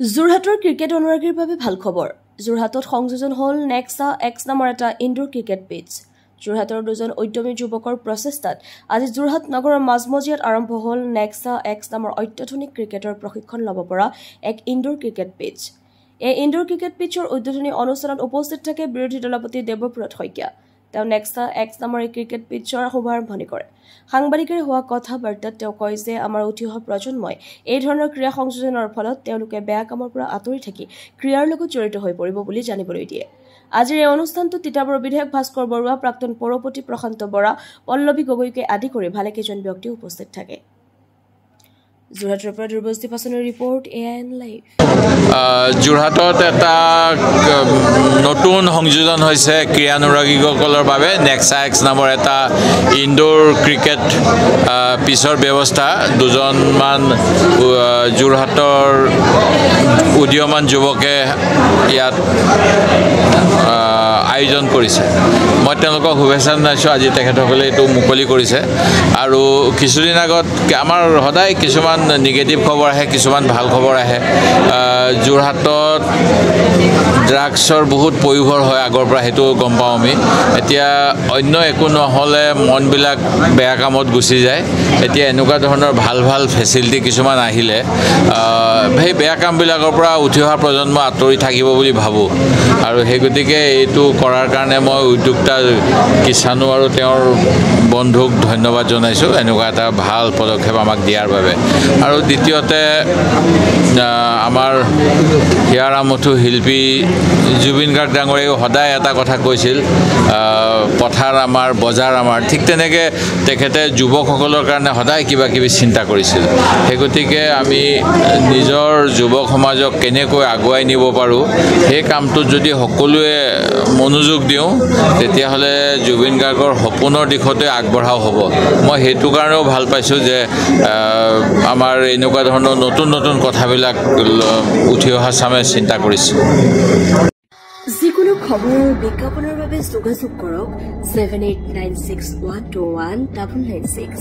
যোৰহাটৰ ক্ৰিকেট অনুৰাগীৰ বাবে ভাল খবৰ। যোৰহাটত সংযোজন হ'ল নেক্সা এক্স নামৰ এটা ইনডোৰ ক্ৰিকেট পিচ। যোৰহাটৰ দুজন উদ্যমী যুৱকৰ প্ৰচেষ্টাত আজি যোৰহাট নগৰৰ মাজমজিয়াত আৰম্ভ হ'ল নেক্সা এক্স নামৰ অত্যাধুনিক ক্ৰিকেটৰ প্ৰশিক্ষণ ল'ব পৰা এক ইনডোৰ ক্ৰিকেট পিচ। এই ইনডোৰ ক্ৰিকেট পিচৰ উদ্বোধনী অনুষ্ঠানত উপস্থিত থাকে বিৰোধী দলপতি দেৱব্ৰত শইকীয়া। তেওঁ নেক্সা এক্স নামৰ এই ক্ৰিকেট পিচৰ শুভাৰম্ভণি কৰে। সাংবাদিকেৰে হোৱা কথা বাৰ্তাত তেওঁ কয় যে আমাৰ উঠি অহা প্ৰজন্মই এই ধৰণৰ ক্ৰীড়া সংযোজনৰ ফলত তেওঁলোকে বেয়া কামৰ পৰা আঁতৰি থাকি ক্ৰীড়াৰ লগত জড়িত হৈ পৰিব বুলি জানিবলৈ দিয়ে। আজিৰ এই অনুষ্ঠানটোত তিতাবৰ বিধায়ক ভাস্কৰ বৰুৱা, প্ৰাক্তন পৌৰপতি প্ৰশান্ত বৰা, পল্লৱী গগৈকে আদি কৰি ভালেকেইজন ব্যক্তি উপস্থিত থাকে। যোৰহাটৰ পৰা দুৰ্বজদীপ হাছানৰ ৰিপৰ্ট, AIN লাইভ। যোৰহাটত এটা নতুন সংযোজন হৈছে ক্ৰীড়ানুৰাগীসকলৰ বাবে নেক্সা এক্স নামৰ এটা ইনডোৰ ক্ৰিকেট পিচৰ ব্যৱস্থা। দুজনমান যোৰহাটৰ উদীয়মান যুৱকে ইয়াত আয়োজন কৰিছে। মই তেওঁলোকক শুভেচ্ছা জনাইছোঁ। আজি তেখেতসকলে এইটো মুকলি কৰিছে। আৰু কিছুদিন আগত আমাৰ সদায় কিছুমান নিগেটিভ খবৰ আহে, কিছুমান ভাল খবৰ আহে। যোৰহাটত ড্ৰাগছৰ বহুত পয়োভৰ হয় আগৰ পৰা, সেইটো গম পাওঁ আমি। এতিয়া অন্য একো নহ'লে মনবিলাক বেয়া কামত গুচি যায়। এতিয়া এনেকুৱা ধৰণৰ ভাল ভাল ফেচিলিটি কিছুমান আহিলে সেই বেয়া কামবিলাকৰ পৰা উঠি অহা প্ৰজন্ম আঁতৰি থাকিব বুলি ভাবোঁ। আৰু সেই গতিকে এইটো কৰাৰ কাৰণে মই উদ্যোক্তা কিষাণু আৰু তেওঁৰ বন্ধুক ধন্যবাদ জনাইছোঁ, এনেকুৱা এটা ভাল পদক্ষেপ আমাক দিয়াৰ বাবে। আৰু দ্বিতীয়তে আমাৰ হিয়াৰ আমঠু শিল্পী জুবিন গাৰ্গ ডাঙৰীয়াও সদায় এটা কথা কৈছিল, পথাৰ আমাৰ, বজাৰ আমাৰ। ঠিক তেনেকৈ তেখেতে যুৱকসকলৰ কাৰণে সদায় কিবা কিবি চিন্তা কৰিছিল। সেই গতিকে আমি নিজৰ যুৱক সমাজক কেনেকৈ আগুৱাই নিব পাৰোঁ, সেই কামটোত যদি সকলোৱে মনোযোগ দিওঁ, তেতিয়াহ'লে জুবিন গাৰ্গৰ সপোনৰ দিশতে আগবঢ়াও হ'ব। মই সেইটো কাৰণেও ভাল পাইছোঁ যে আমাৰ এনেকুৱা ধৰণৰ নতুন নতুন কথাবিলাক উঠি অহা চামে চিন্তা কৰিছোঁ। যিকোনো খবৰৰ বিজ্ঞাপনৰ বাবে যোগাযোগ কৰক 7896121996।